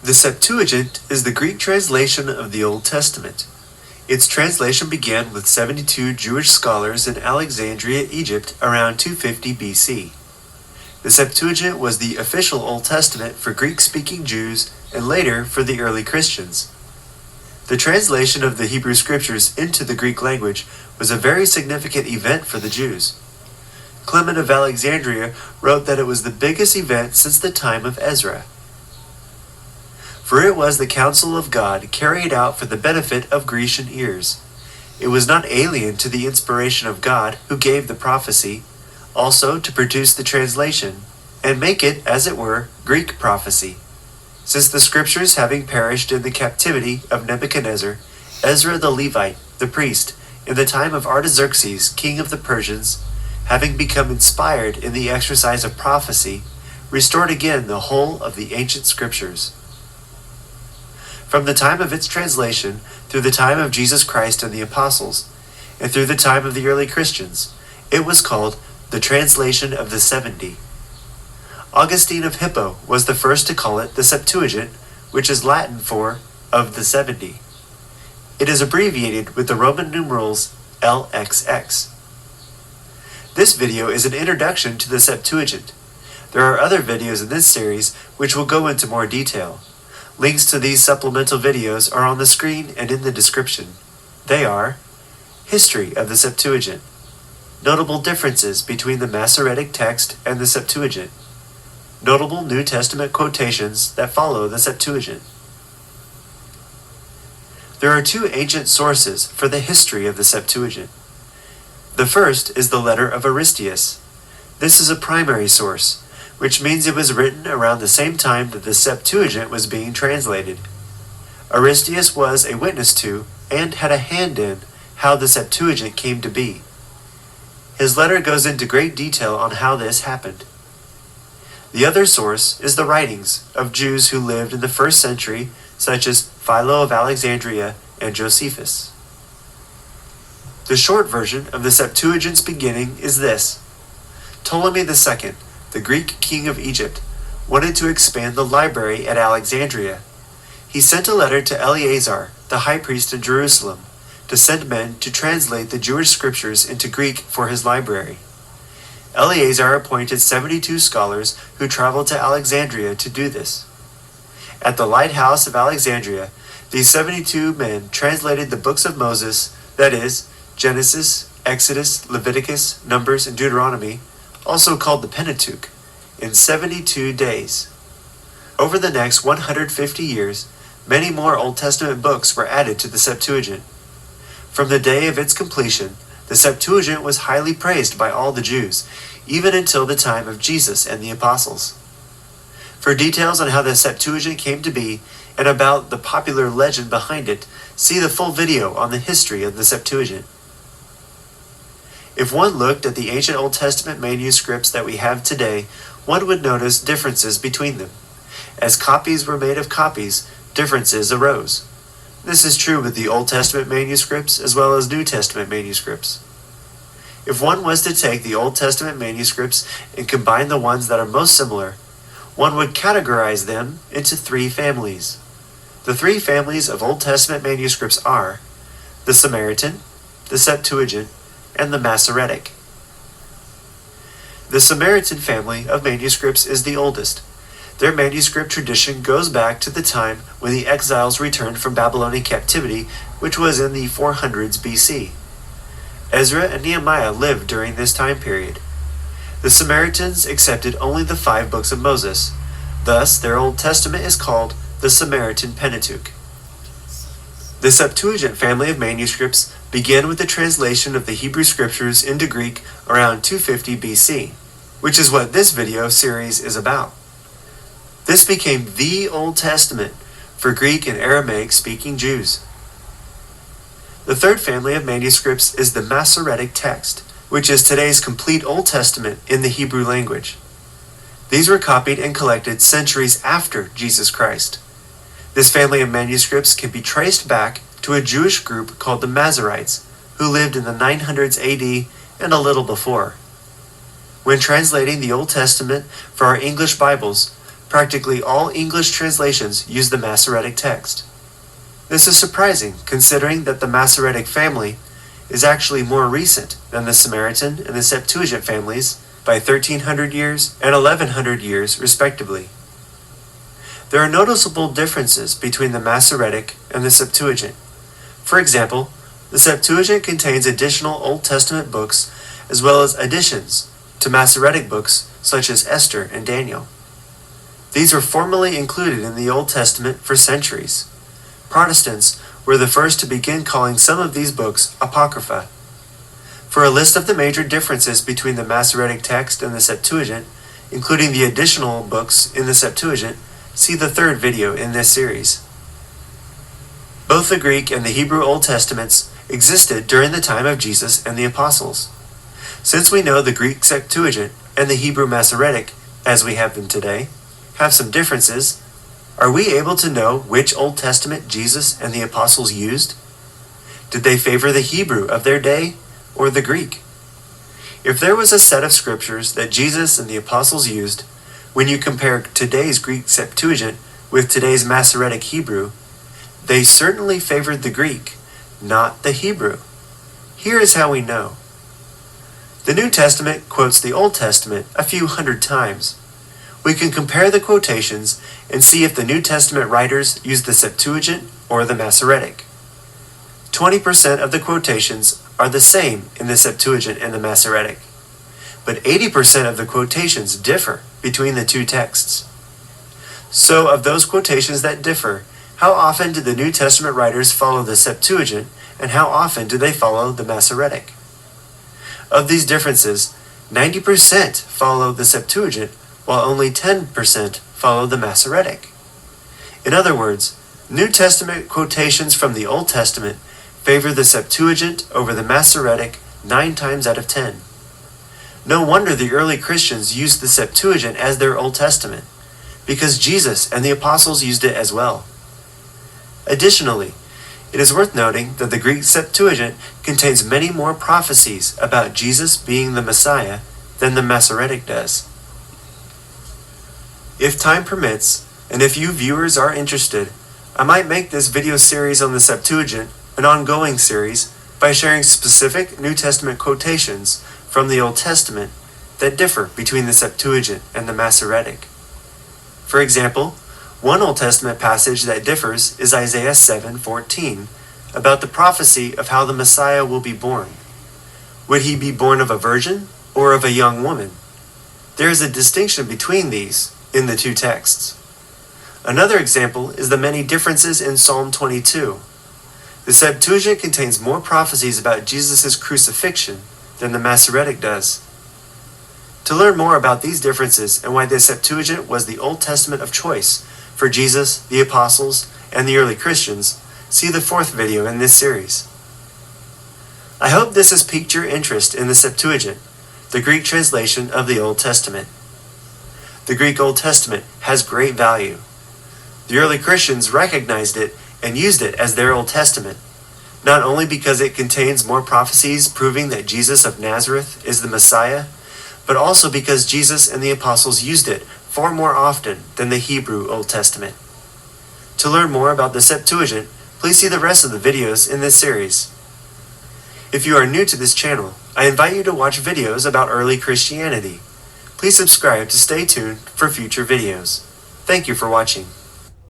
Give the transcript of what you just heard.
The Septuagint is the Greek translation of the Old Testament. Its translation began with 72 Jewish scholars in Alexandria, Egypt, around 250 BC. The Septuagint was the official Old Testament for Greek-speaking Jews and later for the early Christians. The translation of the Hebrew Scriptures into the Greek language was a very significant event for the Jews. Clement of Alexandria wrote that it was the biggest event since the time of Ezra. For it was the counsel of God carried out for the benefit of Grecian ears. It was not alien to the inspiration of God who gave the prophecy, also to produce the translation, and make it, as it were, Greek prophecy. Since the Scriptures having perished in the captivity of Nebuchadnezzar, Ezra the Levite, the priest, in the time of Artaxerxes, king of the Persians, having become inspired in the exercise of prophecy, restored again the whole of the ancient Scriptures. From the time of its translation, through the time of Jesus Christ and the Apostles, and through the time of the early Christians, it was called the translation of the 70. Augustine of Hippo was the first to call it the Septuagint, which is Latin for of the 70. It is abbreviated with the Roman numerals LXX. This video is an introduction to the Septuagint. There are other videos in this series which will go into more detail. Links to these supplemental videos are on the screen and in the description. They are History of the Septuagint, Notable differences between the Masoretic Text and the Septuagint, Notable New Testament quotations that follow the Septuagint. There are two ancient sources for the history of the Septuagint. The first is the letter of Aristeas. This is a primary source, which means it was written around the same time that the Septuagint was being translated. Aristeas was a witness to, and had a hand in, how the Septuagint came to be. His letter goes into great detail on how this happened. The other source is the writings of Jews who lived in the first century, such as Philo of Alexandria and Josephus. The short version of the Septuagint's beginning is this. Ptolemy II, the Greek king of Egypt, wanted to expand the library at Alexandria. He sent a letter to Eleazar, the high priest in Jerusalem, to send men to translate the Jewish scriptures into Greek for his library. Eleazar appointed 72 scholars who traveled to Alexandria to do this. At the lighthouse of Alexandria, these 72 men translated the books of Moses, that is, Genesis, Exodus, Leviticus, Numbers, and Deuteronomy, also called the Pentateuch, in 72 days. Over the next 150 years, many more Old Testament books were added to the Septuagint. From the day of its completion, the Septuagint was highly praised by all the Jews, even until the time of Jesus and the Apostles. For details on how the Septuagint came to be, and about the popular legend behind it, see the full video on the history of the Septuagint. If one looked at the ancient Old Testament manuscripts that we have today, one would notice differences between them. As copies were made of copies, differences arose. This is true with the Old Testament manuscripts as well as New Testament manuscripts. If one was to take the Old Testament manuscripts and combine the ones that are most similar, one would categorize them into three families. The three families of Old Testament manuscripts are the Samaritan, the Septuagint, and the Masoretic. The Samaritan family of manuscripts is the oldest. Their manuscript tradition goes back to the time when the exiles returned from Babylonian captivity, which was in the 400s BC. Ezra and Nehemiah lived during this time period. The Samaritans accepted only the 5 books of Moses. Thus, their Old Testament is called the Samaritan Pentateuch. The Septuagint family of manuscripts began with the translation of the Hebrew Scriptures into Greek around 250 BC, which is what this video series is about. This became the Old Testament for Greek and Aramaic speaking Jews. The third family of manuscripts is the Masoretic Text, which is today's complete Old Testament in the Hebrew language. These were copied and collected centuries after Jesus Christ. This family of manuscripts can be traced back to a Jewish group called the Masoretes, who lived in the 900s AD and a little before. When translating the Old Testament for our English Bibles, Practically all English translations use the Masoretic Text. This is surprising, considering that the Masoretic family is actually more recent than the Samaritan and the Septuagint families by 1300 years and 1100 years, respectively. There are noticeable differences between the Masoretic and the Septuagint. For example, the Septuagint contains additional Old Testament books as well as additions to Masoretic books such as Esther and Daniel. These were formally included in the Old Testament for centuries. Protestants were the first to begin calling some of these books Apocrypha. For a list of the major differences between the Masoretic text and the Septuagint, including the additional books in the Septuagint, see the third video in this series. Both the Greek and the Hebrew Old Testaments existed during the time of Jesus and the Apostles. Since we know the Greek Septuagint and the Hebrew Masoretic, as we have them today, have some differences, are we able to know which Old Testament Jesus and the Apostles used? Did they favor the Hebrew of their day or the Greek? If there was a set of scriptures that Jesus and the Apostles used, when you compare today's Greek Septuagint with today's Masoretic Hebrew, they certainly favored the Greek, not the Hebrew. Here is how we know. The New Testament quotes the Old Testament a few hundred times. We can compare the quotations and see if the New Testament writers used the Septuagint or the Masoretic. 20% of the quotations are the same in the Septuagint and the Masoretic, but 80% of the quotations differ between the two texts. So, of those quotations that differ, how often did the New Testament writers follow the Septuagint, and how often did they follow the Masoretic? Of these differences, 90% follow the Septuagint, while only 10% follow the Masoretic. In other words, New Testament quotations from the Old Testament favor the Septuagint over the Masoretic 9 times out of 10. No wonder the early Christians used the Septuagint as their Old Testament, because Jesus and the Apostles used it as well. Additionally, it is worth noting that the Greek Septuagint contains many more prophecies about Jesus being the Messiah than the Masoretic does. If time permits, and if you viewers are interested, I might make this video series on the Septuagint an ongoing series by sharing specific New Testament quotations from the Old Testament that differ between the Septuagint and the Masoretic. For example, one Old Testament passage that differs is Isaiah 7:14, about the prophecy of how the Messiah will be born. Would he be born of a virgin or of a young woman? There is a distinction between these in the two texts. Another example is the many differences in Psalm 22. The Septuagint contains more prophecies about Jesus' crucifixion than the Masoretic does. To learn more about these differences and why the Septuagint was the Old Testament of choice for Jesus, the Apostles, and the early Christians, see the fourth video in this series. I hope this has piqued your interest in the Septuagint, the Greek translation of the Old Testament. The Greek Old Testament has great value. The early Christians recognized it and used it as their Old Testament, not only because it contains more prophecies proving that Jesus of Nazareth is the Messiah, but also because Jesus and the Apostles used it far more often than the Hebrew Old Testament. To learn more about the Septuagint, please see the rest of the videos in this series. If you are new to this channel, I invite you to watch videos about early Christianity. Please subscribe to stay tuned for future videos. Thank you for watching.